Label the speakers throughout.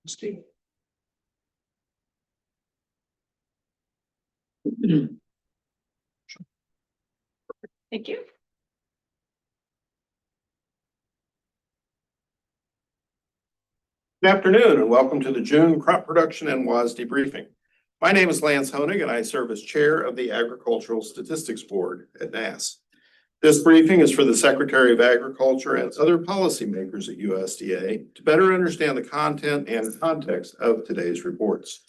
Speaker 1: Steve.
Speaker 2: Thank you.
Speaker 3: Good afternoon and welcome to the June Crop Production and WASDE briefing. My name is Lance Honig and I serve as chair of the Agricultural Statistics Board at NASS. This briefing is for the Secretary of Agriculture and other policymakers at USDA to better understand the content and context of today's reports.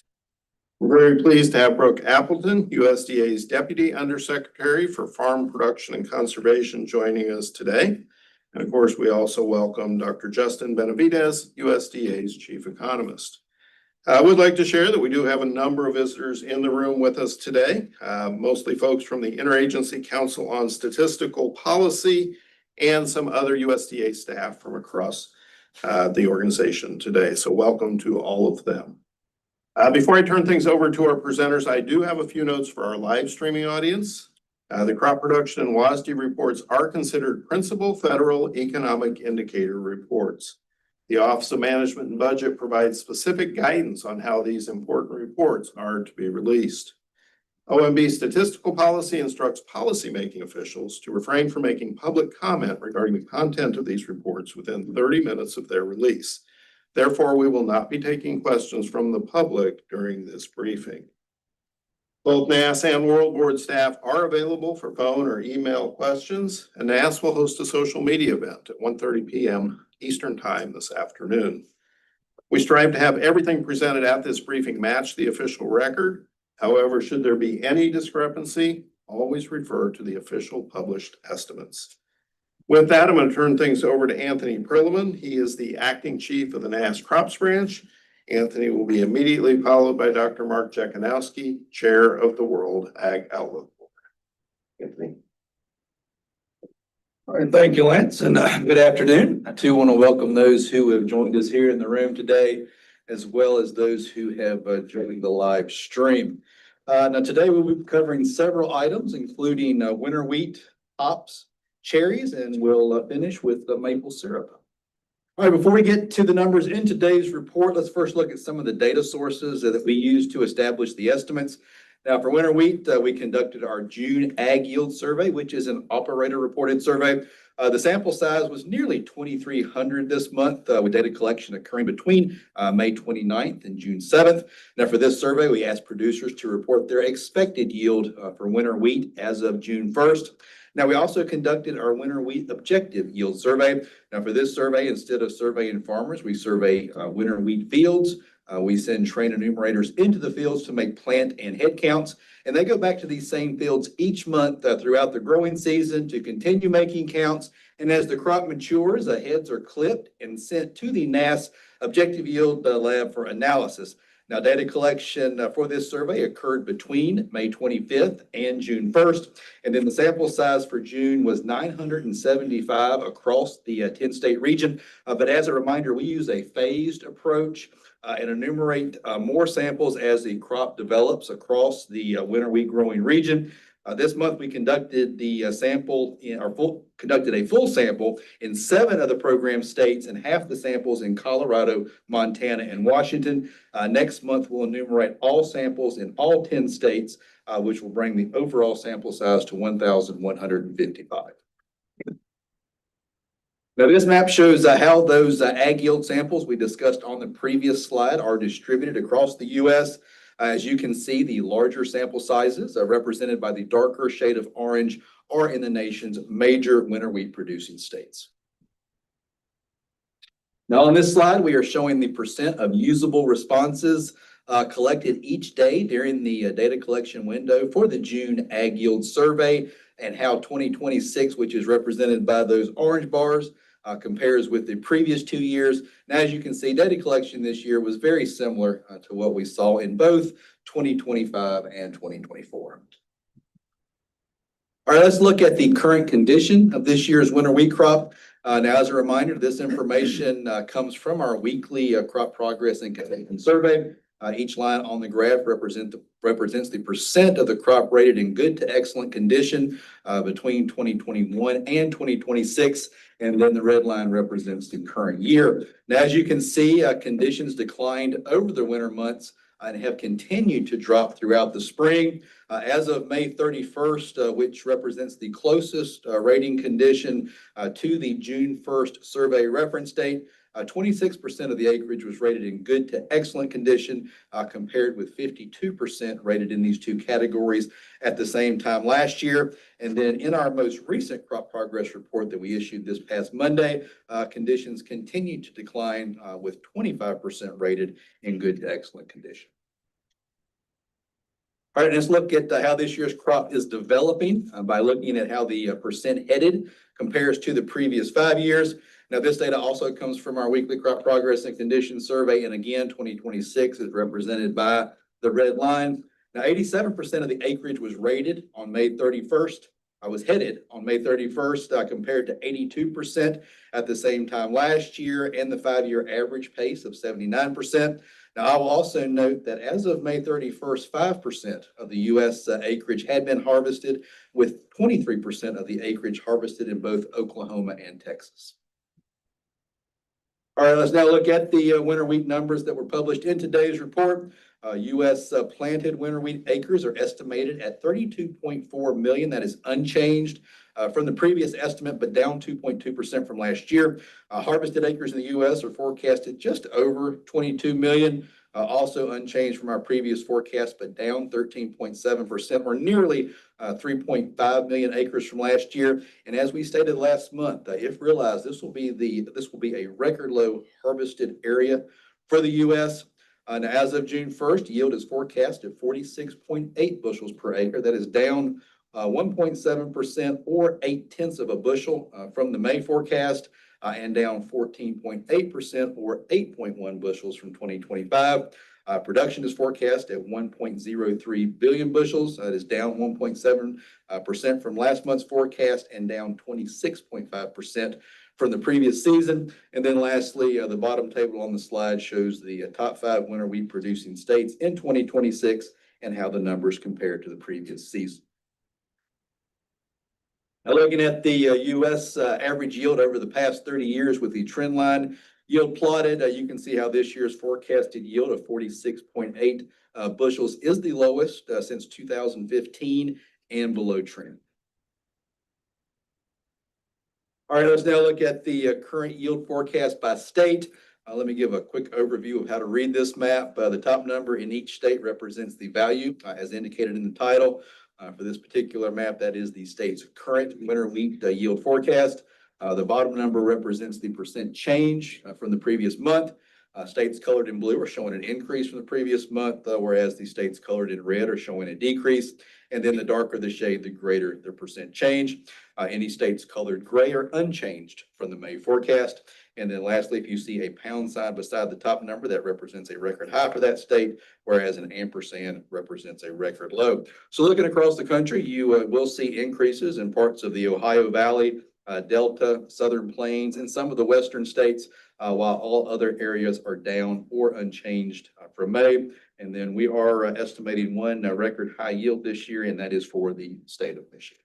Speaker 3: We're very pleased to have Brooke Appleton, USDA's Deputy Undersecretary for Farm Production and Conservation, joining us today. And of course, we also welcome Dr. Justin Benavidez, USDA's Chief Economist. I would like to share that we do have a number of visitors in the room with us today, mostly folks from the Interagency Council on Statistical Policy and some other USDA staff from across the organization today. So welcome to all of them. Before I turn things over to our presenters, I do have a few notes for our live streaming audience. The crop production and WASDE reports are considered principal federal economic indicator reports. The Office of Management and Budget provides specific guidance on how these important reports are to be released. OMB statistical policy instructs policymaking officials to refrain from making public comment regarding the content of these reports within 30 minutes of their release. Therefore, we will not be taking questions from the public during this briefing. Both NASS and World Board staff are available for phone or email questions, and NASS will host a social media event at 1:30 p.m. Eastern Time this afternoon. We strive to have everything presented at this briefing match the official record. However, should there be any discrepancy, always refer to the official published estimates. With that, I'm going to turn things over to Anthony Perlman. He is the acting chief of the NASS Crops Branch. Anthony will be immediately followed by Dr. Mark Jekanowski, chair of the World Ag Outlook Board. Anthony.
Speaker 1: All right, thank you, Lance, and good afternoon. I too want to welcome those who have joined us here in the room today, as well as those who have joined the live stream. Now, today we'll be covering several items, including winter wheat, hops, cherries, and we'll finish with the maple syrup. All right, before we get to the numbers in today's report, let's first look at some of the data sources that we use to establish the estimates. Now, for winter wheat, we conducted our June Ag Yield Survey, which is an operator-reported survey. The sample size was nearly 2,300 this month, with data collection occurring between May 29th and June 7th. Now, for this survey, we asked producers to report their expected yield for winter wheat as of June 1st. Now, we also conducted our winter wheat objective yield survey. Now, for this survey, instead of surveying farmers, we survey winter wheat fields. We send trained enumerators into the fields to make plant and head counts, and they go back to these same fields each month throughout the growing season to continue making counts. And as the crop matures, heads are clipped and sent to the NASS objective yield lab for analysis. Now, data collection for this survey occurred between May 25th and June 1st. And then the sample size for June was 975 across the 10-state region. But as a reminder, we use a phased approach and enumerate more samples as the crop develops across the winter wheat growing region. This month, we conducted conducted a full sample in 7 of the program states and half the samples in Colorado, Montana, and Washington. Next month, we'll enumerate all samples in all 10 states, which will bring the overall sample size to 1,155. Now, this map shows how those ag yield samples we discussed on the previous slide are distributed across the U.S. As you can see, the larger sample sizes represented by the darker shade of orange are in the nation's major winter wheat producing states. Now, on this slide, we are showing the percent of usable responses collected each day during the data collection window for the June Ag Yield Survey, and how 2026, which is represented by those orange bars, compares with the previous 2 years. Now, as you can see, data collection this year was very similar to what we saw in both 2025 and 2024. All right, let's look at the current condition of this year's winter wheat crop. Now, as a reminder, this information comes from our weekly crop progress and condition survey. Each line on the graph represents the percent of the crop rated in good to excellent condition between 2021 and 2026. And then the red line represents the current year. Now, as you can see, conditions declined over the winter months and have continued to drop throughout the spring. As of May 31st, which represents the closest rating condition to the June 1st survey reference date, 26% of the acreage was rated in good to excellent condition, compared with 52% rated in these two categories at the same time last year. And then in our most recent crop progress report that we issued this past Monday, conditions continue to decline with 25% rated in good to excellent condition. All right, let's look at how this year's crop is developing by looking at how the percent headed compares to the previous 5 years. Now, this data also comes from our weekly crop progress and condition survey. And again, 2026 is represented by the red line. Now, 87% of the acreage was rated on May 31st. I was headed on May 31st compared to 82% at the same time last year and the 5-year average pace of 79%. Now, I will also note that as of May 31st, 5% of the U.S. Acreage had been harvested, with 23% of the acreage harvested in both Oklahoma and Texas. All right, let's now look at the winter wheat numbers that were published in today's report. U.S. Planted winter wheat acres are estimated at 32.4 million. That is unchanged from the previous estimate, but down 2.2% from last year. Harvested acres in the U.S. are forecasted just over 22 million, also unchanged from our previous forecast, but down 13.7%, or nearly 3.5 million acres from last year. And as we stated last month, if realized, this will be a record low harvested area for the U.S. Now, as of June 1st, yield is forecast at 46.8 bushels per acre. That is down 1.7%, or 0.8 of a bushel from the May forecast, and down 14.8%, or 8.1 bushels from 2025. Production is forecast at 1.03 billion bushels. That is down 1.7% from last month's forecast and down 26.5% from the previous season. And then lastly, the bottom table on the slide shows the top 5 winter wheat producing states in 2026 and how the numbers compare to the previous season. Now, looking at the U.S. average yield over the past 30 years with the trend line yield plotted, you can see how this year's forecasted yield of 46.8 bushels is the lowest since 2015 and below trend. All right, let's now look at the current yield forecast by state. Let me give a quick overview of how to read this map. The top number in each state represents the value as indicated in the title. For this particular map, that is the state's current winter wheat yield forecast. The bottom number represents the percent change from the previous month. States colored in blue are showing an increase from the previous month, whereas the states colored in red are showing a decrease. And then the darker the shade, the greater the percent change. Any states colored gray are unchanged from the May forecast. And then lastly, if you see a pound sign beside the top number, that represents a record high for that state, whereas an ampersand represents a record low. So looking across the country, you will see increases in parts of the Ohio Valley, Delta, Southern Plains, and some of the western states, while all other areas are down or unchanged from May. And then we are estimating one record high yield this year, and that is for the state of Michigan.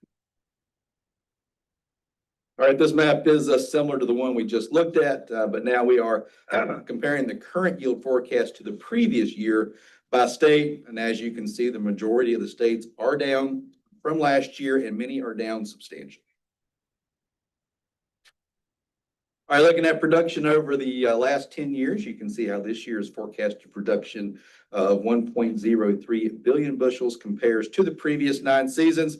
Speaker 1: All right, this map is similar to the one we just looked at, but now we are comparing the current yield forecast to the previous year by state. And as you can see, the majority of the states are down from last year, and many are down substantially. All right, looking at production over the last 10 years, you can see how this year's forecasted production of 1.03 billion bushels compares to the previous 9 seasons.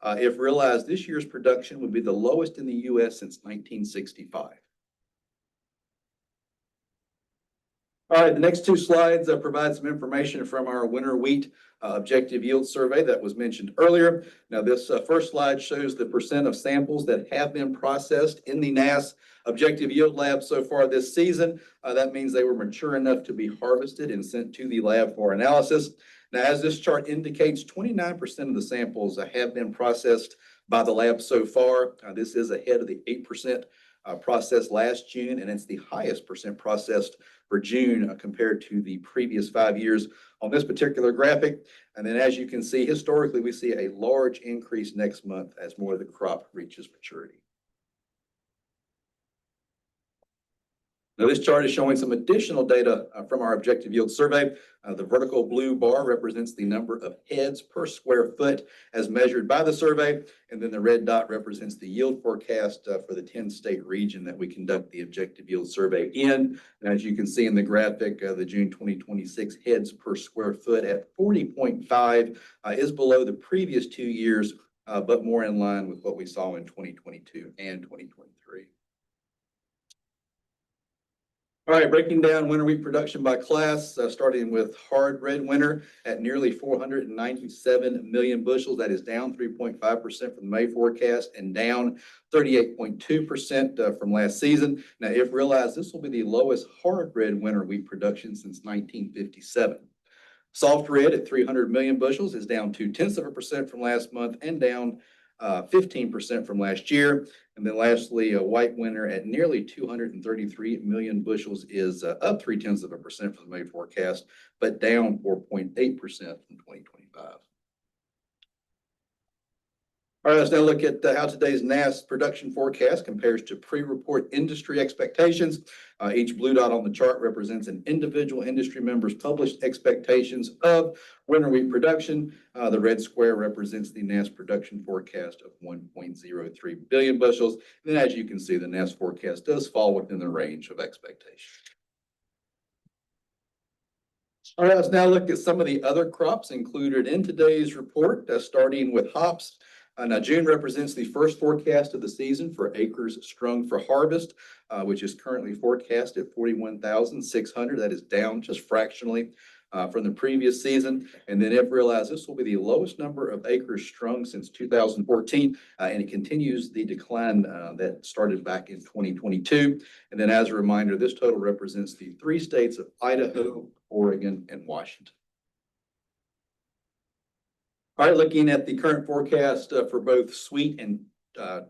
Speaker 1: If realized, this year's production would be the lowest in the U.S. since 1965. All right, the next 2 slides provide some information from our winter wheat objective yield survey that was mentioned earlier. Now, this first slide shows the percent of samples that have been processed in the NASS objective yield lab so far this season. That means they were mature enough to be harvested and sent to the lab for analysis. Now, as this chart indicates, 29% of the samples have been processed by the lab so far. This is ahead of the 8% processed last June, and it's the highest percent processed for June compared to the previous 5 years on this particular graphic. And then as you can see, historically, we see a large increase next month as more of the crop reaches maturity. Now, this chart is showing some additional data from our objective yield survey. The vertical blue bar represents the number of heads per square foot as measured by the survey. And then the red dot represents the yield forecast for the 10-state region that we conduct the objective yield survey in. And as you can see in the graphic, the June 2026 heads per square foot at 40.5 is below the previous 2 years, but more in line with what we saw in 2022 and 2023. All right, breaking down winter wheat production by class, starting with hard red winter at nearly 497 million bushels. That is down 3.5% from the May forecast and down 38.2% from last season. Now, if realized, this will be the lowest hard red winter wheat production since 1957. Soft red at 300 million bushels is down 0.2% from last month and down 15% from last year. And then lastly, a white winter at nearly 233 million bushels is up 0.3% from the May forecast, but down 4.8% from 2025. All right, let's now look at how today's NASS production forecast compares to pre-report industry expectations. Each blue dot on the chart represents an individual industry member's published expectations of winter wheat production. The red square represents the NASS production forecast of 1.03 billion bushels. And then as you can see, the NASS forecast does fall within the range of expectation. All right, let's now look at some of the other crops included in today's report, starting with hops. Now, June represents the first forecast of the season for acres strung for harvest, which is currently forecast at 41,600. That is down just fractionally from the previous season. And then if realized, this will be the lowest number of acres strung since 2014, and it continues the decline that started back in 2022. And then as a reminder, this total represents the 3 states of Idaho, Oregon, and Washington. All right, looking at the current forecast for both sweet and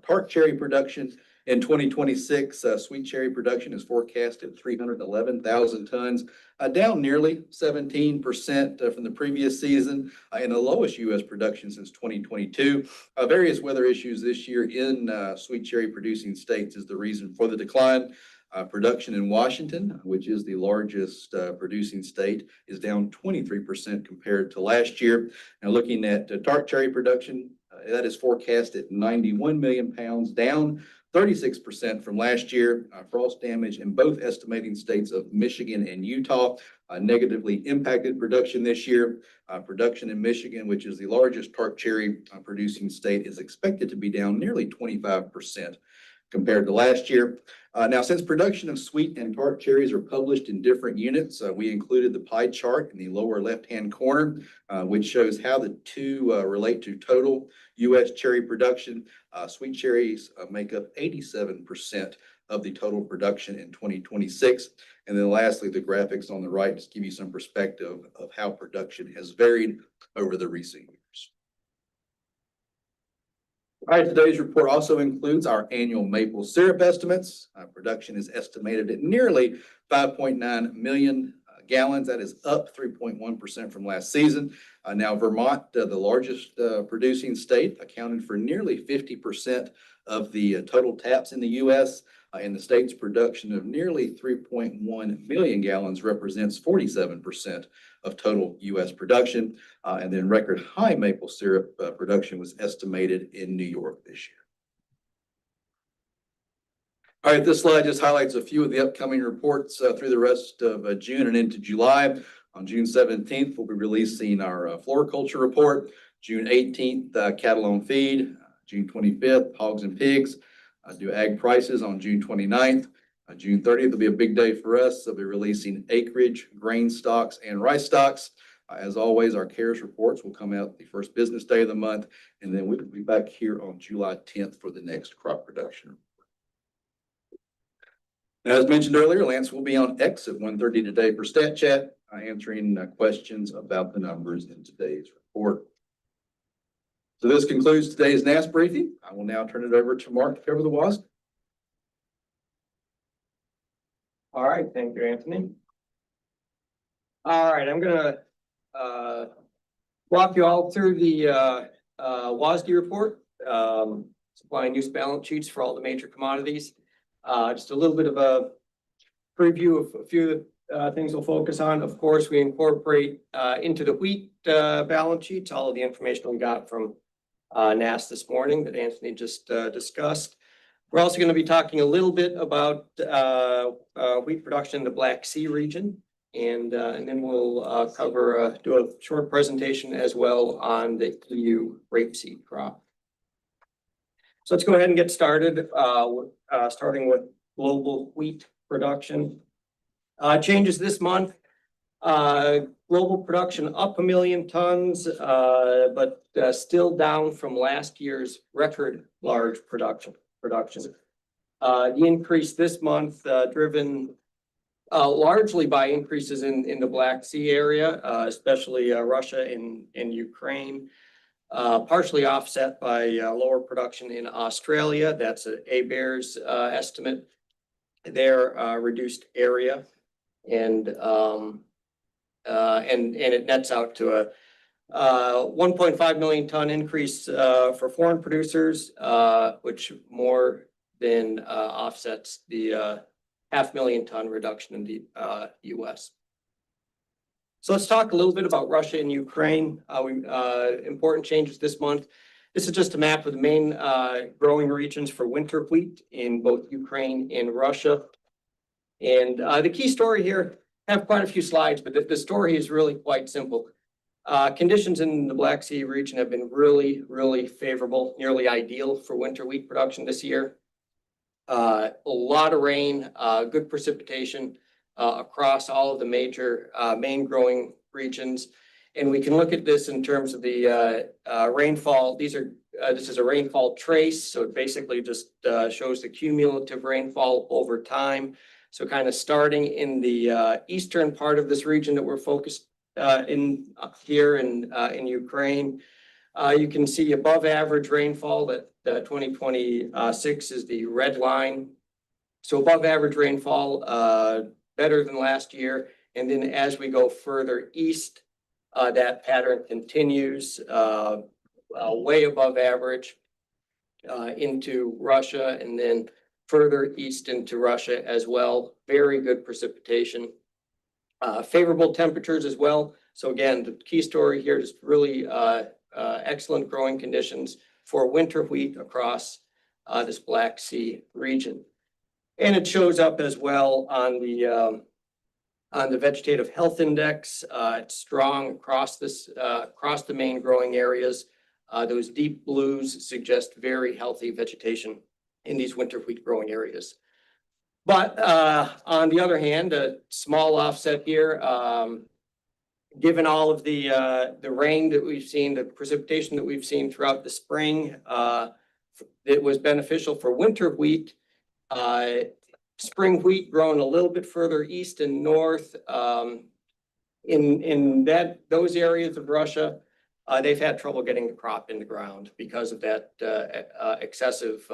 Speaker 1: tart cherry production in 2026, sweet cherry production is forecast at 311,000 tons, down nearly 17% from the previous season, and the lowest U.S. production since 2022. Various weather issues this year in sweet cherry producing states is the reason for the decline. Production in Washington, which is the largest producing state, is down 23% compared to last year. Now, looking at tart cherry production, that is forecast at 91 million pounds, down 36% from last year. Frost damage in both estimating states of Michigan and Utah negatively impacted production this year. Production in Michigan, which is the largest tart cherry producing state, is expected to be down nearly 25% compared to last year. Now, since production of sweet and tart cherries are published in different units, we included the pie chart in the lower left-hand corner, which shows how the two relate to total U.S. cherry production. Sweet cherries make up 87% of the total production in 2026. And then lastly, the graphics on the right just give you some perspective of how production has varied over the recent years. All right, today's report also includes our annual maple syrup estimates. Production is estimated at nearly 5.9 million gallons. That is up 3.1% from last season. Now, Vermont, the largest producing state, accounted for nearly 50% of the total taps in the U.S. And the state's production of nearly 3.1 million gallons represents 47% of total U.S. production. And then record high maple syrup production was estimated in New York this year. All right, this slide just highlights a few of the upcoming reports through the rest of June and into July. On June 17th, we'll be releasing our floriculture report. June 18th, cattle on feed. June 25th, hogs and pigs. Do ag prices on June 29th. June 30th will be a big day for us. They'll be releasing acreage, grain stocks, and rice stocks. As always, our CARES reports will come out the first business day of the month, and then we'll be back here on July 10th for the next crop production. Now, as mentioned earlier, Lance will be on X at 1:30 today for Stat Chat, answering questions about the numbers in today's report. So this concludes today's NASS briefing. I will now turn it over to Mark to cover the WASDE.
Speaker 4: All right, thank you, Anthony. All right, I'm gonna walk you all through the WASDE report, supply and use balance sheets for all the major commodities. Just a little bit of a preview of a few things we'll focus on. Of course, we incorporate into the wheat balance sheets all of the information we got from NAS this morning that Anthony just discussed. We're also going to be talking a little bit about wheat production in the Black Sea region, and then we'll do a short presentation as well on the EU rapeseed crop. So let's go ahead and get started, starting with global wheat production. Changes this month. Global production up 1 million tons, but still down from last year's record large production. The increase this month driven largely by increases in the Black Sea area, especially Russia and Ukraine, partially offset by lower production in Australia. That's ABARE's estimate. Their reduced area, and it nets out to a 1.5 million ton increase for foreign producers, which more than offsets the 500,000 ton reduction in the US. So let's talk a little bit about Russia and Ukraine. Important changes this month. This is just a map of the main growing regions for winter wheat in both Ukraine and Russia. And the key story here, I have quite a few slides, but the story is really quite simple. Conditions in the Black Sea region have been really, really favorable, nearly ideal for winter wheat production this year. A lot of rain, good precipitation across all of the major main growing regions. And we can look at this in terms of the rainfall. This is a rainfall trace, so it basically just shows the cumulative rainfall over time. So kind of starting in the eastern part of this region that we're focused in here in Ukraine, you can see above average rainfall that 2026 is the red line. So above average rainfall, better than last year. And then as we go further east, that pattern continues way above average into Russia, and then further east into Russia as well. Very good precipitation. Favorable temperatures as well. So again, the key story here is really excellent growing conditions for winter wheat across this Black Sea region. And it shows up as well on the vegetative health index. It's strong across the main growing areas. Those deep blues suggest very healthy vegetation in these winter wheat growing areas. But on the other hand, a small offset here, given all of the rain that we've seen, the precipitation that we've seen throughout the spring, it was beneficial for winter wheat. Spring wheat grown a little bit further east and north. In those areas of Russia, they've had trouble getting the crop in the ground because of that excessive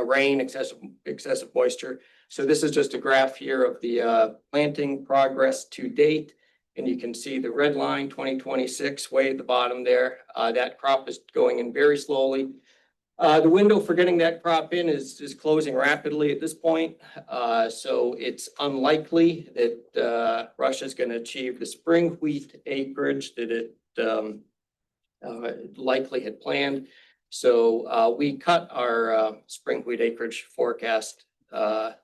Speaker 4: rain, excessive moisture. So this is just a graph here of the planting progress to date. And you can see the red line, 2026, way at the bottom there. That crop is going in very slowly. The window for getting that crop in is closing rapidly at this point. So it's unlikely that Russia is going to achieve the spring wheat acreage that it likely had planned. So we cut our spring wheat acreage forecast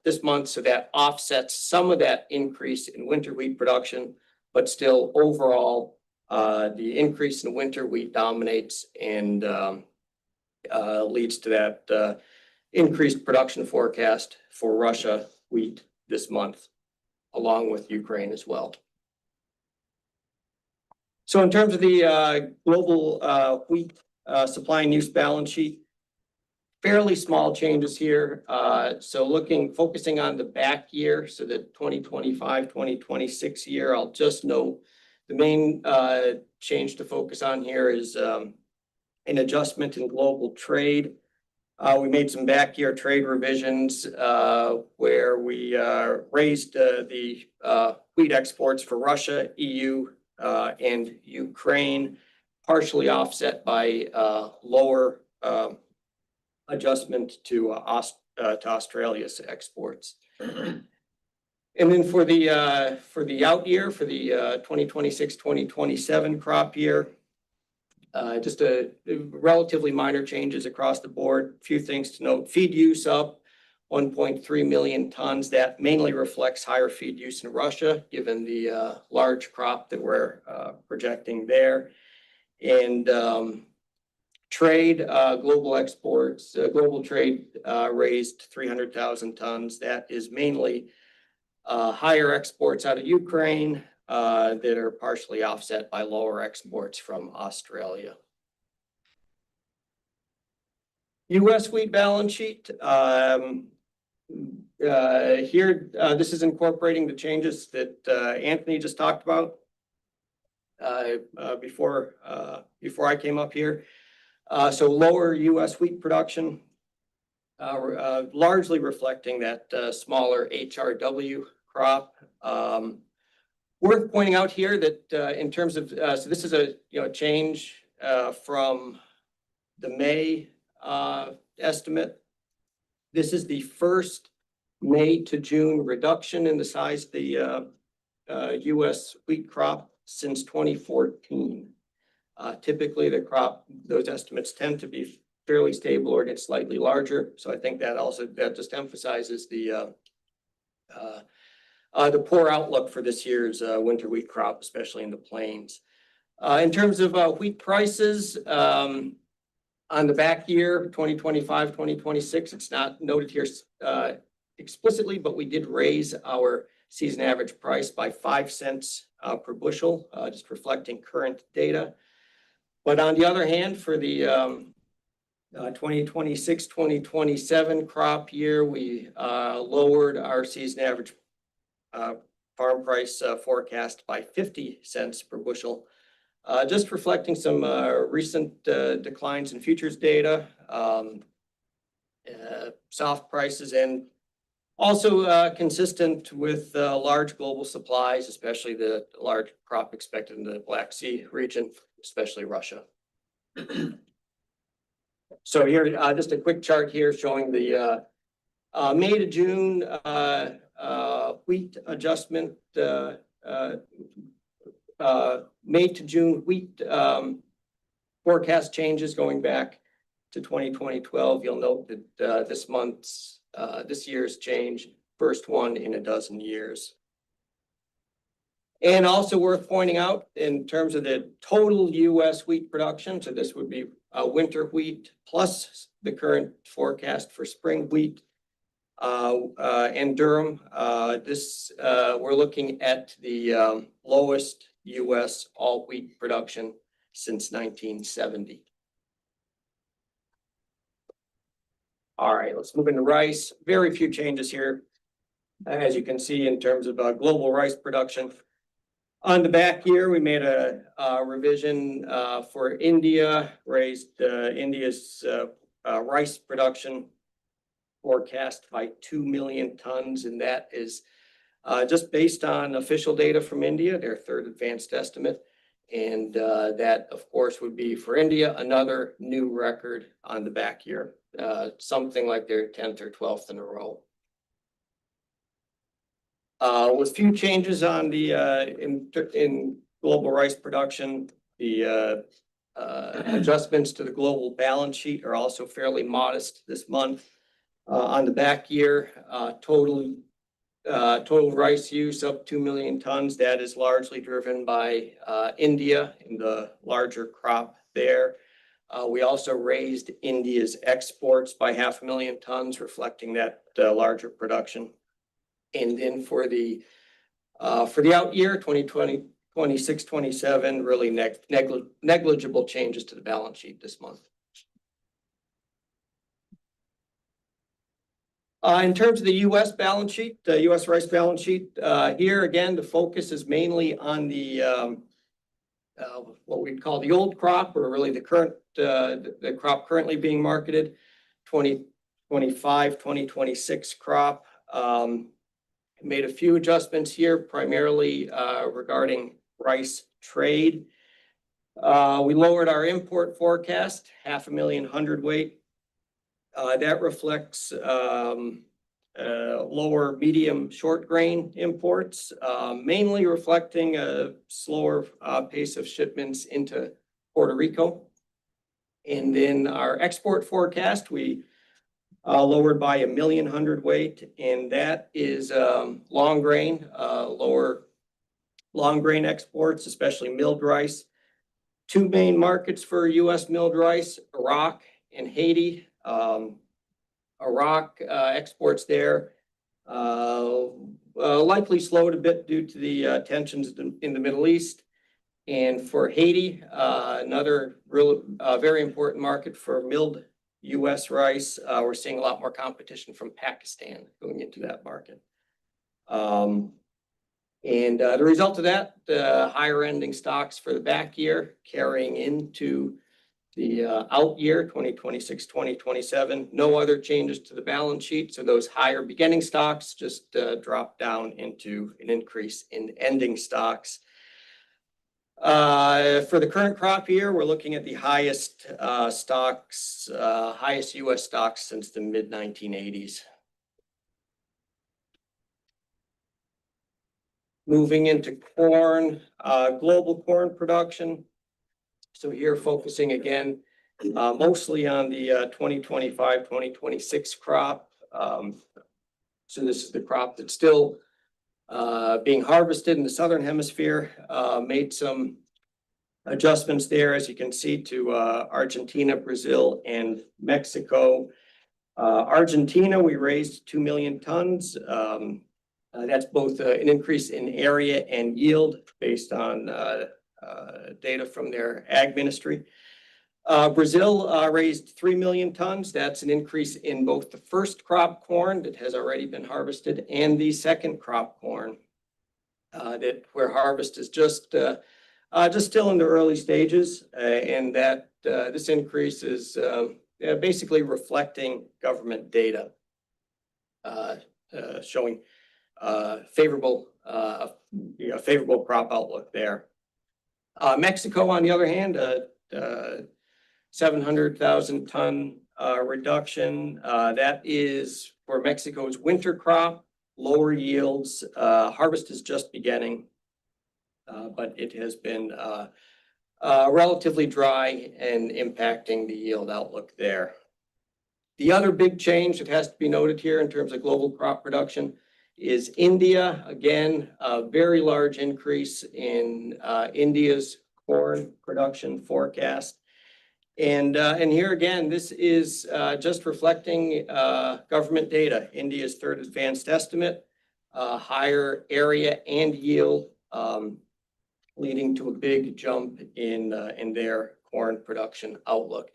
Speaker 4: this month, so that offsets some of that increase in winter wheat production, but still overall the increase in winter wheat dominates and leads to that increased production forecast for Russia wheat this month, along with Ukraine as well. So in terms of the global wheat supply and use balance sheet, fairly small changes here. So focusing on the back year, so the 2025-2026 year, I'll just note the main change to focus on here is an adjustment in global trade. We made some back year trade revisions where we raised the wheat exports for Russia, EU, and Ukraine, partially offset by lower adjustment to Australia's exports. And then for the out year, for the 2026-2027 crop year, just a relatively minor changes across the board. Few things to note. Feed use up 1.3 million tons. That mainly reflects higher feed use in Russia, given the large crop that we're projecting there. And trade, global exports, global trade raised 300,000 tons. That is mainly higher exports out of Ukraine that are partially offset by lower exports from Australia. U.S. wheat balance sheet. Here, this is incorporating the changes that Anthony just talked about before I came up here. So lower U.S. wheat production, largely reflecting that smaller HRW crop. Worth pointing out here that in terms of, so this is a change from the May estimate. This is the first May to June reduction in the size of the U.S. wheat crop since 2014. Typically, the crop, those estimates tend to be fairly stable or get slightly larger. So I think that just emphasizes the poor outlook for this year's winter wheat crop, especially in the plains. In terms of wheat prices, on the back year, 2025, 2026, it's not noted here explicitly, but we did raise our season average price by 5 cents per bushel, just reflecting current data. But on the other hand, for the 2026-2027 crop year, we lowered our season average farm price forecast by 50 cents per bushel, just reflecting some recent declines in futures data, soft prices, and also consistent with large global supplies, especially the large crop expected in the Black Sea region, especially Russia. So here, just a quick chart here showing the May to June wheat adjustment, May to June wheat forecast changes going back to 2012. You'll note that this year's change, first one in a dozen years. And also worth pointing out in terms of the total U.S. wheat production, so this would be winter wheat plus the current forecast for spring wheat and durum. We're looking at the lowest U.S. all wheat production since 1970. All right, let's move into rice. Very few changes here, as you can see, in terms of global rice production. On the back year, we made a revision for India, raised India's rice production forecast by 2 million tons, and that is just based on official data from India, their third advanced estimate. And that, of course, would be for India another new record on the back year, something like their 10th or 12th in a row. With few changes on the in global rice production, the adjustments to the global balance sheet are also fairly modest this month. On the back year, total rice use up 2 million tons. That is largely driven by India and the larger crop there. We also raised India's exports by 500,000 tons, reflecting that larger production. And then for the out year, 2020, 26, 27, really negligible changes to the balance sheet this month. In terms of the U.S. balance sheet, the U.S. rice balance sheet, here again, the focus is mainly on the what we'd call the old crop, or really the current the crop currently being marketed. 2025, 2026 crop. Made a few adjustments here, primarily regarding rice trade. We lowered our import forecast, 500,000 hundredweight. That reflects lower medium short grain imports, mainly reflecting a slower pace of shipments into Puerto Rico. And then our export forecast, we lowered by 1,000,000 hundredweight, and that is long grain, lower long grain exports, especially milled rice. Two main markets for U.S. milled rice, Iraq and Haiti. Iraq exports there likely slowed a bit due to the tensions in the Middle East. And for Haiti, another real very important market for milled U.S. rice, we're seeing a lot more competition from Pakistan going into that market. And the result of that, higher ending stocks for the back year carrying into the out year, 2026, 2027. No other changes to the balance sheet. So those higher beginning stocks just drop down into an increase in ending stocks. For the current crop year, we're looking at the highest stocks, highest U.S. stocks since the mid-1980s. Moving into corn, global corn production. So here focusing again, mostly on the 2025, 2026 crop. So this is the crop that's still being harvested in the Southern Hemisphere. Made some adjustments there, as you can see, to Argentina, Brazil, and Mexico. Argentina, we raised 2 million tons. That's both an increase in area and yield based on data from their ag ministry. Brazil raised 3 million tons. That's an increase in both the first crop corn that has already been harvested and the second crop corn where harvest is just still in the early stages, and that this increase is basically reflecting government data showing favorable crop outlook there. Mexico, on the other hand, 700,000 ton reduction. That is for Mexico's winter crop, lower yields. Harvest is just beginning, but it has been relatively dry and impacting the yield outlook there. The other big change that has to be noted here in terms of global crop production is India. Again, a very large increase in India's corn production forecast. And here again, this is just reflecting government data. India's third advanced estimate, higher area and yield, leading to a big jump in their corn production outlook.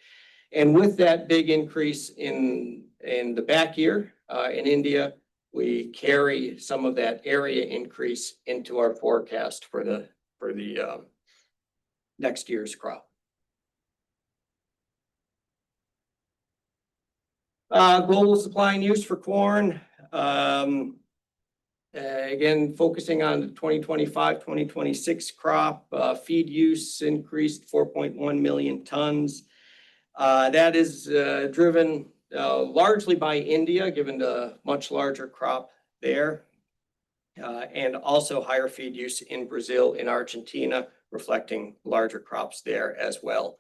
Speaker 4: And with that big increase in the back year in India, we carry some of that area increase into our forecast for the next year's crop. Global supply and use for corn. Again, focusing on the 2025, 2026 crop, feed use increased 4.1 million tons. That is driven largely by India, given the much larger crop there, and also higher feed use in Brazil and Argentina, reflecting larger crops there as well.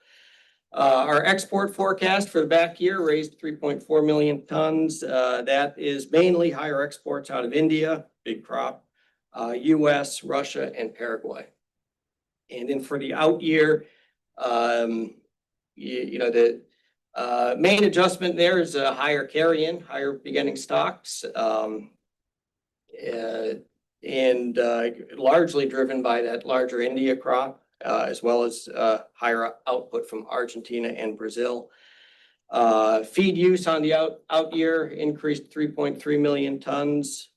Speaker 4: Our export forecast for the back year raised 3.4 million tons. That is mainly higher exports out of India, big crop, US, Russia, and Paraguay. And then for the out year, the main adjustment there is a higher carry-in, higher beginning stocks, and largely driven by that larger India crop, as well as higher output from Argentina and Brazil. Feed use on the out year increased 3.3 million tons.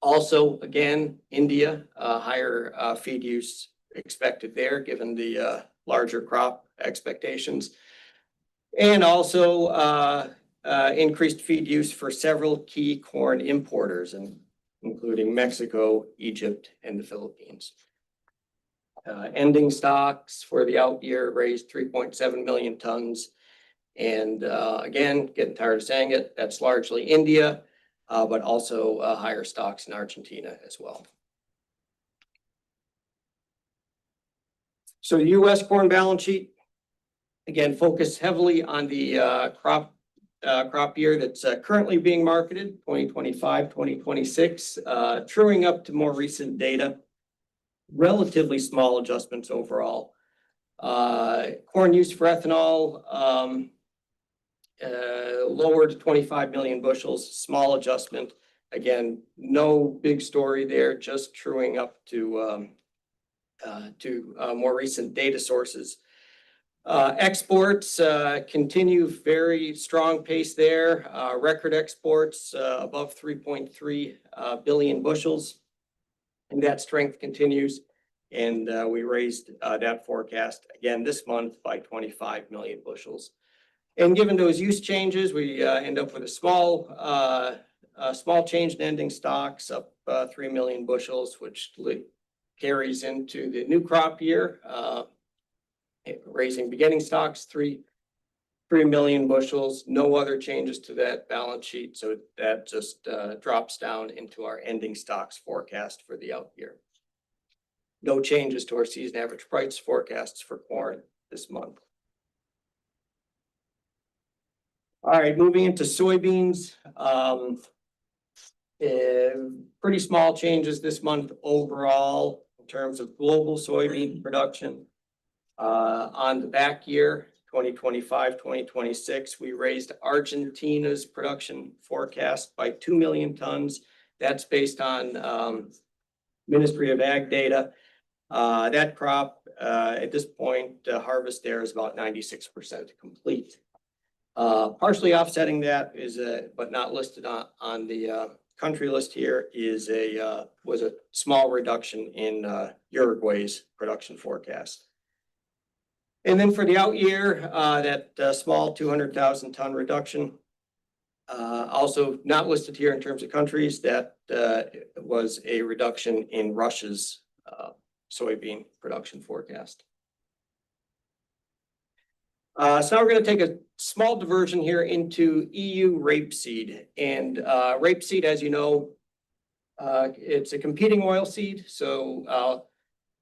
Speaker 4: Also, again, India, higher feed use expected there, given the larger crop expectations. And also increased feed use for several key corn importers, and including Mexico, Egypt, and the Philippines. Ending stocks for the out year raised 3.7 million tons. And again, getting tired of saying it, that's largely India, but also higher stocks in Argentina as well. So the US corn balance sheet, again, focused heavily on the crop year that's currently being marketed, 2025, 2026, truing up to more recent data. Relatively small adjustments overall. Corn use for ethanol lowered to 25 million bushels, small adjustment. Again, no big story there, just truing up to more recent data sources. Exports continue very strong pace there. Record exports above 3.3 billion bushels. And that strength continues. And we raised that forecast again this month by 25 million bushels. And given those use changes, we end up with a small change in ending stocks up 3 million bushels, which carries into the new crop year. Raising beginning stocks 3 million bushels, no other changes to that balance sheet. So that just drops down into our ending stocks forecast for the out year. No changes to our season average price forecasts for corn this month. All right, moving into soybeans. Pretty small changes this month overall in terms of global soybean production. On the back year, 2025, 2026, we raised Argentina's production forecast by 2 million tons. That's based on Ministry of Ag data. That crop at this point, harvest there is about 96% complete. Partially offsetting that is but not listed on the country list here was a small reduction in Uruguay's production forecast. And then for the out year, that small 200,000 ton reduction, also not listed here in terms of countries, that was a reduction in Russia's soybean production forecast. So now we're going to take a small diversion here into EU rapeseed. And rapeseed, as you know, it's a competing oilseed. So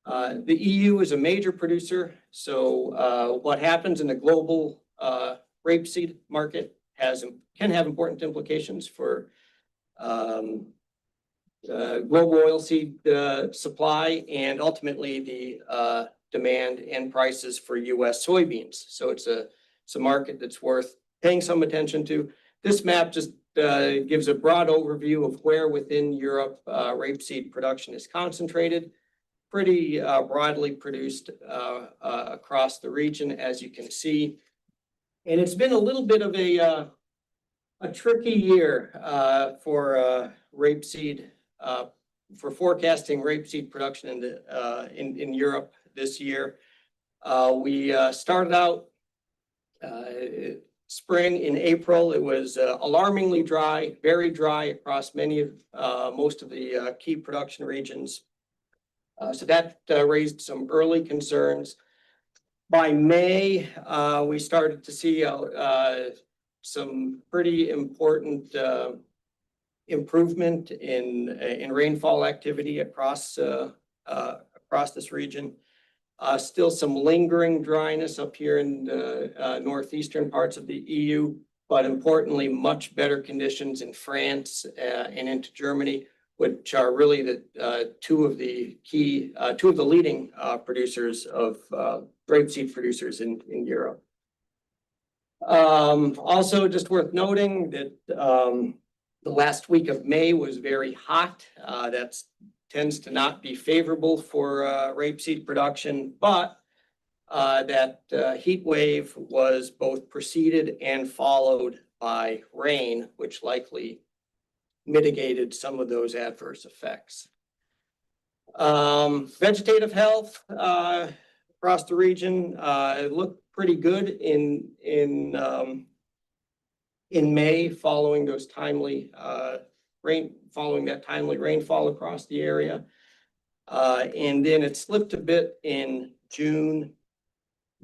Speaker 4: the EU is a major producer. So what happens in the global rapeseed market can have important implications for global oilseed supply and ultimately the demand and prices for US soybeans. So it's a market that's worth paying some attention to. This map just gives a broad overview of where within Europe rapeseed production is concentrated. Pretty broadly produced across the region, as you can see. And it's been a little bit of a tricky year for rapeseed, for forecasting rapeseed production in Europe this year. We started out spring in April. It was alarmingly dry, very dry across most of the key production regions. So that raised some early concerns. By May, we started to see some pretty important improvement in rainfall activity across this region. Still some lingering dryness up here in the northeastern parts of the EU, but importantly, much better conditions in France and into Germany, which are really the two of the leading producers of rapeseed producers in Europe. Also, just worth noting that the last week of May was very hot. That tends to not be favorable for rapeseed production, but that heat wave was both preceded and followed by rain, which likely mitigated some of those adverse effects. Vegetative health across the region looked pretty good in May, following those timely following that timely rainfall across the area. And then it slipped a bit in June,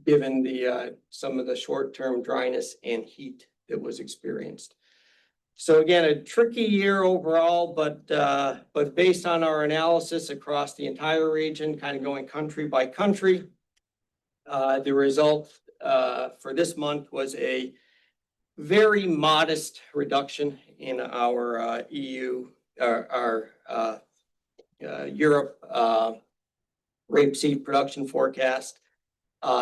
Speaker 4: given the some of the short-term dryness and heat that was experienced. So again, a tricky year overall, but based on our analysis across the entire region, kind of going country by country, the result for this month was a very modest reduction in our EU, our Europe rapeseed production forecast.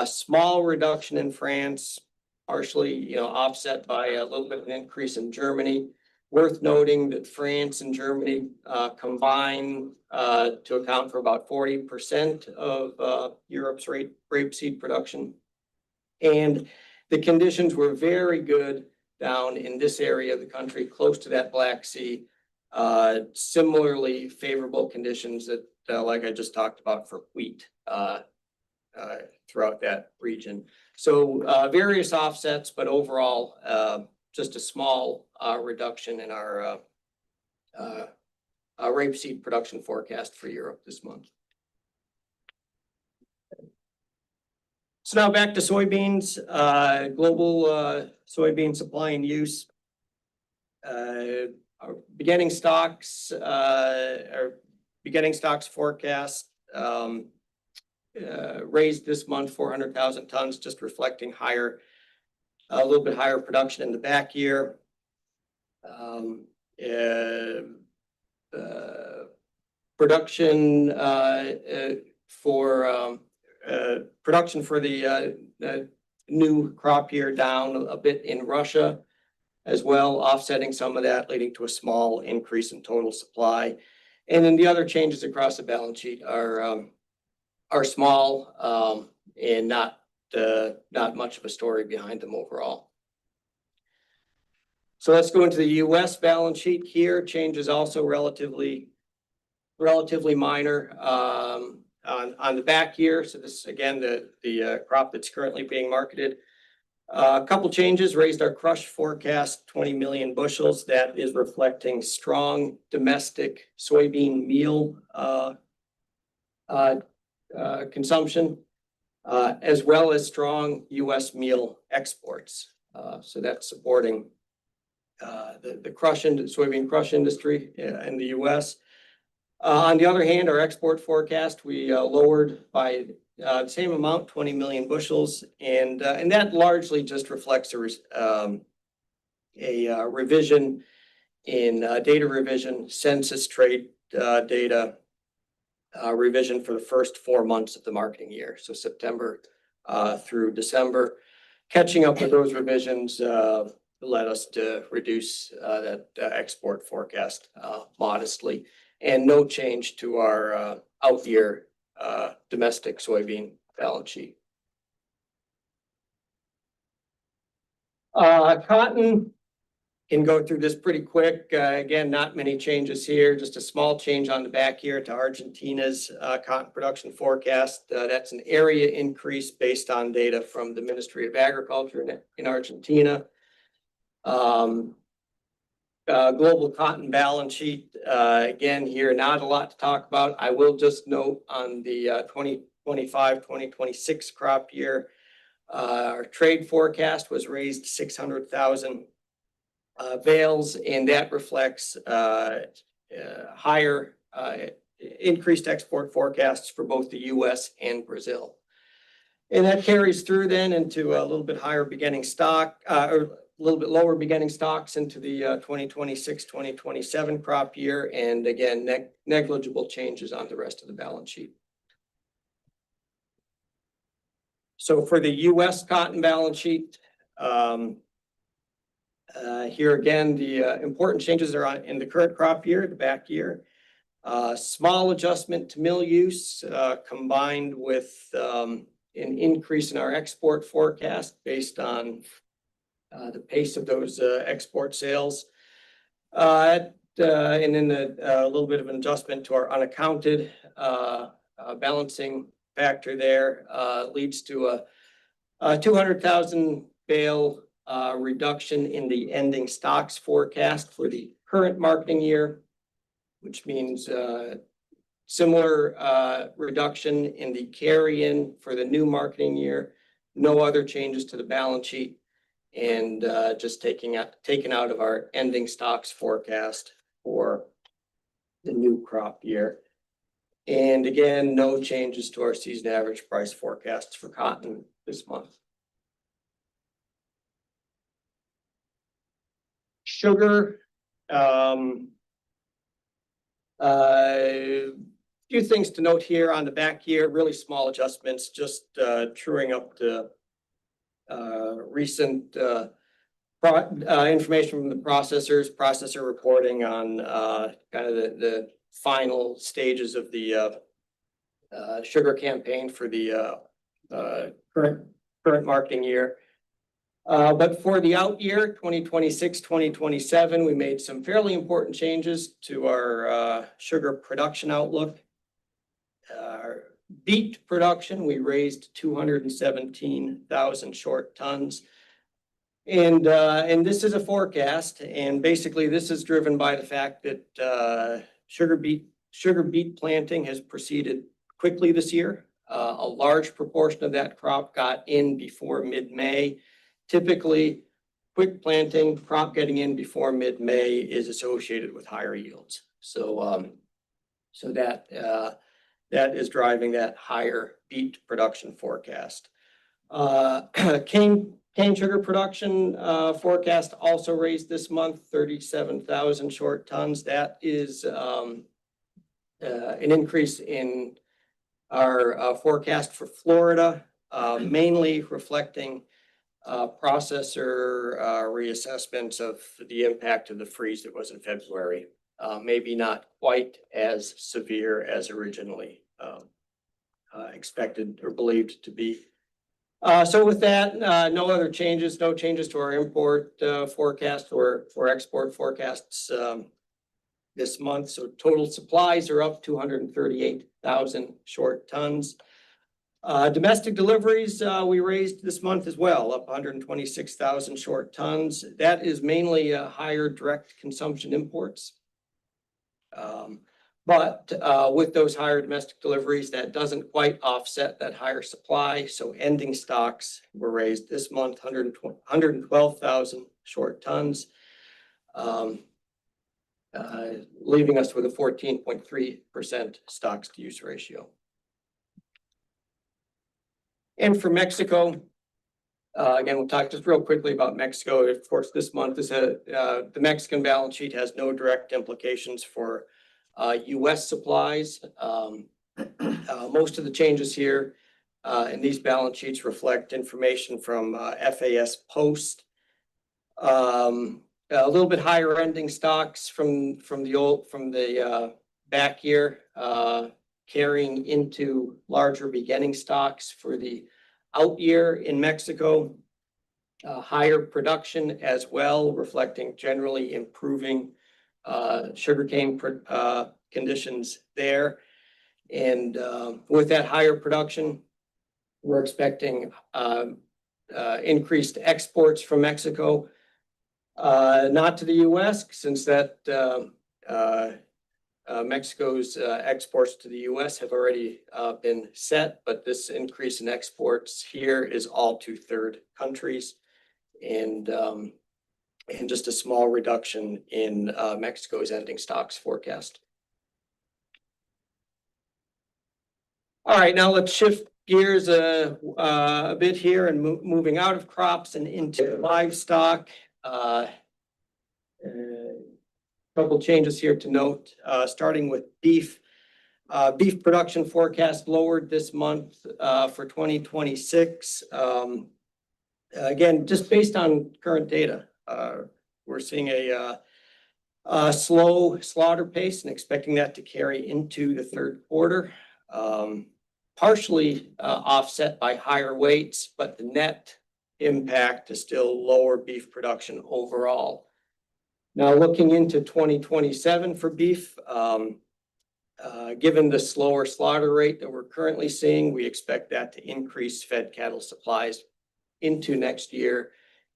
Speaker 4: Small reduction in France, partially, offset by a little bit of an increase in Germany. Worth noting that France and Germany combine to account for about 40% of Europe's rapeseed production. And the conditions were very good down in this area of the country, close to that Black Sea. Similarly favorable conditions that, like I just talked about, for wheat throughout that region. So various offsets, but overall, just a small reduction in our rapeseed production forecast for Europe this month. So now back to soybeans, global soybean supply and use. Our beginning stocks forecast raised this month 400,000 tons, just reflecting a little bit higher production in the back year. Production for the new crop year down a bit in Russia as well, offsetting some of that, leading to a small increase in total supply. And then the other changes across the balance sheet are small and not much of a story behind them overall. So let's go into the U.S. balance sheet here. Changes also relatively minor on the back year. So this is again the crop that's currently being marketed. A couple changes: raised our crush forecast 20 million bushels. That is reflecting strong domestic soybean meal consumption, as well as strong U.S. meal exports. So that's supporting the soybean crush industry in the U.S. On the other hand, our export forecast, we lowered by the same amount, 20 million bushels, and that largely just reflects a revision in data revision, census trade data revision for the first 4 months of the marketing year, so September through December. Catching up with those revisions led us to reduce that export forecast modestly, and no change to our out year domestic soybean balance sheet. Cotton, can go through this pretty quick. Again, not many changes here, just a small change on the back here to Argentina's cotton production forecast. That's an area increase based on data from the Ministry of Agriculture in Argentina. Global cotton balance sheet, again here, not a lot to talk about. I will just note on the 2025-2026 crop year, our trade forecast was raised 600,000 bales, and that reflects higher increased export forecasts for both the U.S. and Brazil. And that carries through then into a little bit higher beginning stock, or a little bit lower beginning stocks into the 2026-2027 crop year, and again, negligible changes on the rest of the balance sheet. So for the U.S. cotton balance sheet, here again, the important changes are in the current crop year, the back year. Small adjustment to mill use combined with an increase in our export forecast based on the pace of those export sales. And then a little bit of an adjustment to our unaccounted balancing factor there leads to 200,000 bale reduction in the ending stocks forecast for the current marketing year, which means similar reduction in the carry-in for the new marketing year. No other changes to the balance sheet, and just taken out of our ending stocks forecast for the new crop year. And again, no changes to our season average price forecasts for cotton this month. Sugar, few things to note here on the back here, really small adjustments, just truing up the recent information from the processor reporting on kind of the final stages of the sugar campaign for the current marketing year. But for the out year, 2026, 2027, we made some fairly important changes to our sugar production outlook. Beet production, we raised 217,000 short tons. And this is a forecast, and basically this is driven by the fact that sugar beet planting has proceeded quickly this year. A large proportion of that crop got in before mid-May. Typically, quick planting, crop getting in before mid-May is associated with higher yields. So that is driving that higher beet production forecast. Cane sugar production forecast also raised this month, 37,000 short tons. That is an increase in our forecast for Florida, mainly reflecting processor reassessments of the impact of the freeze that was in February. Maybe not quite as severe as originally expected or believed to be. So with that, no other changes, no changes to our import forecast or export forecasts this month. So total supplies are up 238,000 short tons. Domestic deliveries we raised this month as well, up 126,000 short tons. That is mainly higher direct consumption imports. But with those higher domestic deliveries, that doesn't quite offset that higher supply. So ending stocks were raised this month, 112,000 short tons, leaving us with a 14.3% stocks to use ratio. And for Mexico, again, we'll talk just real quickly about Mexico. Of course, this month is the Mexican balance sheet has no direct implications for U.S. supplies. Most of the changes here in these balance sheets reflect information from FAS Post. A little bit higher ending stocks from the back year, carrying into larger beginning stocks for the out year in Mexico. Higher production as well, reflecting generally improving sugarcane conditions there. And with that higher production, we're expecting increased exports from Mexico, not to the U.S., since that Mexico's exports to the U.S. have already been set, but this increase in exports here is all to third countries, and just a small reduction in Mexico's ending stocks forecast. All right, now let's shift gears a bit here and moving out of crops and into livestock. Couple changes here to note, starting with beef. Beef production forecast lowered this month for 2026. Again, just based on current data, we're seeing a slow slaughter pace and expecting that to carry into the third quarter. Partially offset by higher weights, but the net impact is still lower beef production overall. Now, looking into 2027 for beef, given the slower slaughter rate that we're currently seeing, we expect that to increase fed cattle supplies into next year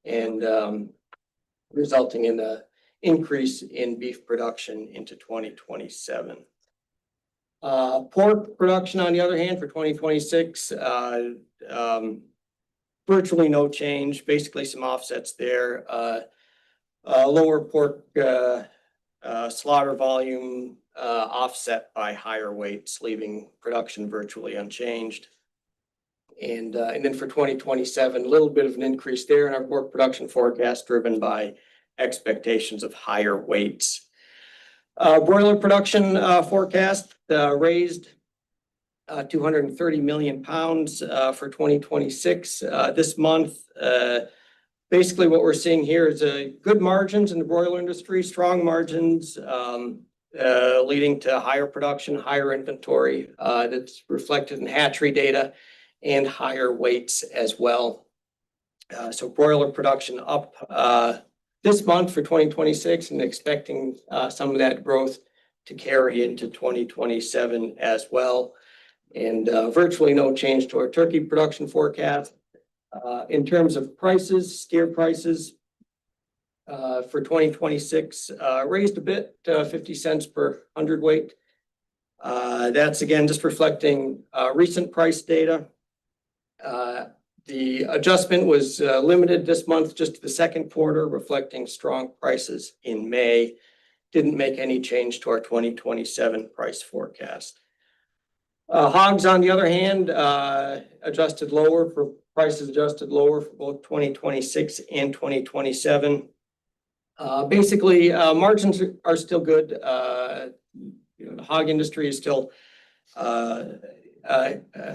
Speaker 4: and resulting in a increase in beef production into 2027. Pork production, on the other hand, for 2026, virtually no change, basically some offsets there. Lower pork slaughter volume offset by higher weights, leaving production virtually unchanged. And then for 2027, a little bit of an increase there in our pork production forecast, driven by expectations of higher weights. Broiler production forecast raised 230 million pounds for 2026 this month. Basically, what we're seeing here is good margins in the broiler industry, strong margins, leading to higher production, higher inventory. That's reflected in hatchery data and higher weights as well. So broiler production up this month for 2026, and expecting some of that growth to carry into 2027 as well. And virtually no change to our turkey production forecast. In terms of prices, steer prices for 2026 raised a bit, 50 cents per hundredweight. That's again just reflecting recent price data. The adjustment was limited this month just to the second quarter, reflecting strong prices in May. Didn't make any change to our 2027 price forecast. Hogs, on the other hand, prices adjusted lower for both 2026 and 2027. Basically, margins are still good. The hog industry is still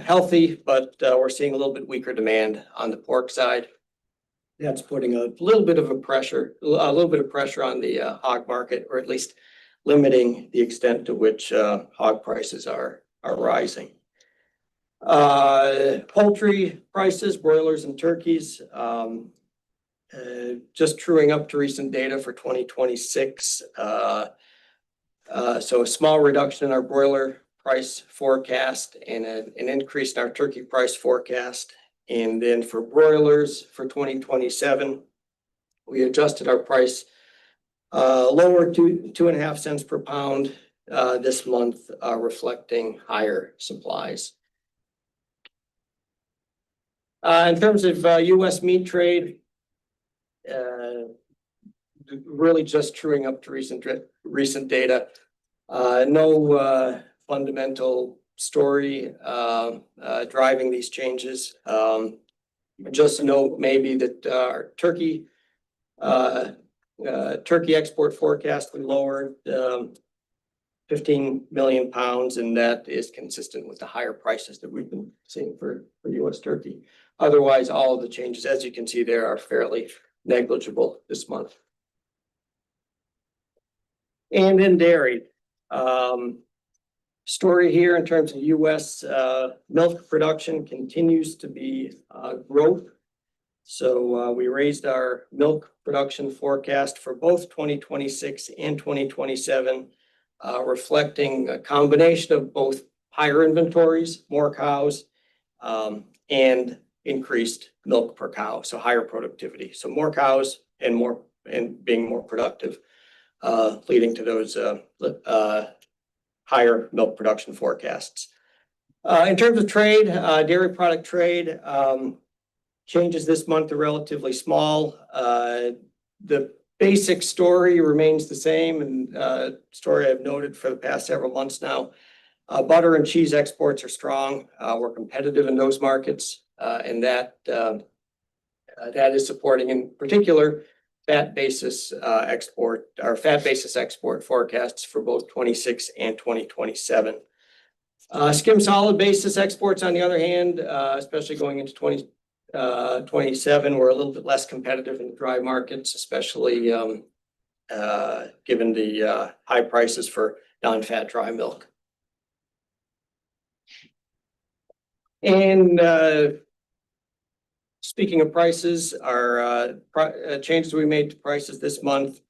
Speaker 4: healthy, but we're seeing a little bit weaker demand on the pork side. That's putting a little bit of pressure on the hog market, or at least limiting the extent to which hog prices are rising. Poultry prices, broilers and turkeys, just truing up to recent data for 2026. So a small reduction in our broiler price forecast and an increase in our turkey price forecast. And then for broilers for 2027, we adjusted our price lower to 2.5 cents per pound this month, reflecting higher supplies. In terms of U.S. meat trade, really just truing up to recent data. No fundamental story driving these changes. Just note maybe that our turkey export forecast we lowered 15 million pounds, and that is consistent with the higher prices that we've been seeing for U.S. turkey. Otherwise, all of the changes, as you can see there, are fairly negligible this month. And in dairy, story here in terms of U.S. milk production continues to be growth. So we raised our milk production forecast for both 2026 and 2027, reflecting a combination of both higher inventories, more cows, and increased milk per cow, so higher productivity. So more cows and being more productive, leading to those higher milk production forecasts. In terms of trade, dairy product trade, changes this month are relatively small. The basic story remains the same, and story I've noted for the past several months now. Butter and cheese exports are strong. We're competitive in those markets, and that is supporting, in particular, fat basis export forecasts for both 26 and 2027. Skim solid basis exports, on the other hand, especially going into 2027, we're a little bit less competitive in the dry markets, especially given the high prices for non-fat dry milk. And speaking of prices, our changes we made to prices this month,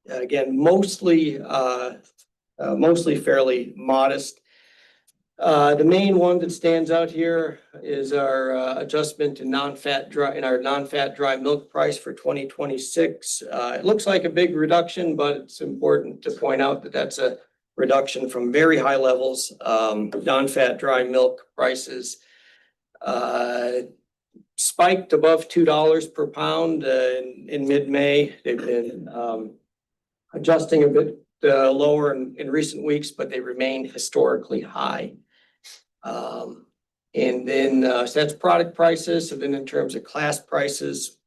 Speaker 4: again, mostly fairly modest. The main one that stands out here is our adjustment in our non-fat dry milk price for 2026. It looks like a big reduction, but it's important to point out that that's a reduction from very high levels. Non-fat dry milk prices spiked above $2 per pound in mid-May. They've been adjusting a bit lower in recent weeks, but they remain historically high. And then so that's product prices. So then in terms of class prices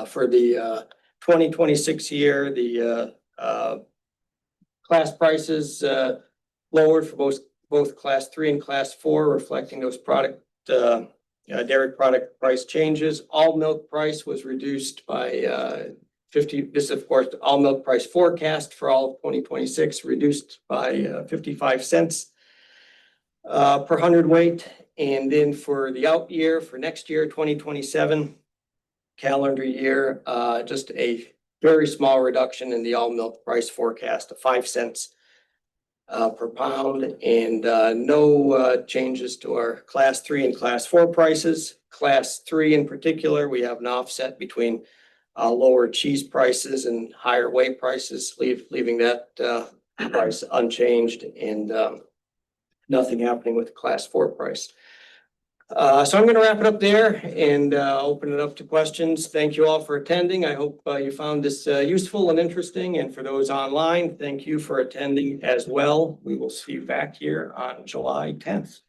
Speaker 4: for the 2026 year, the class prices lowered for both class 3 and class 4, reflecting those dairy product price changes. All milk price was reduced by 50. This is of course all milk price forecast for all of 2026 reduced by 55 cents per hundredweight. And then for the out year, for next year, 2027 calendar year, just a very small reduction in the all milk price forecast of 5 cents per pound, and no changes to our class 3 and class 4 prices. Class 3 in particular, we have an offset between lower cheese prices and higher whey prices, leaving that price unchanged, and nothing happening with the class 4 price. So I'm going to wrap it up there and open it up to questions. Thank you all for attending. I hope you found this useful and interesting. And for those online, thank you for attending as well. We will see you back here on July 10th.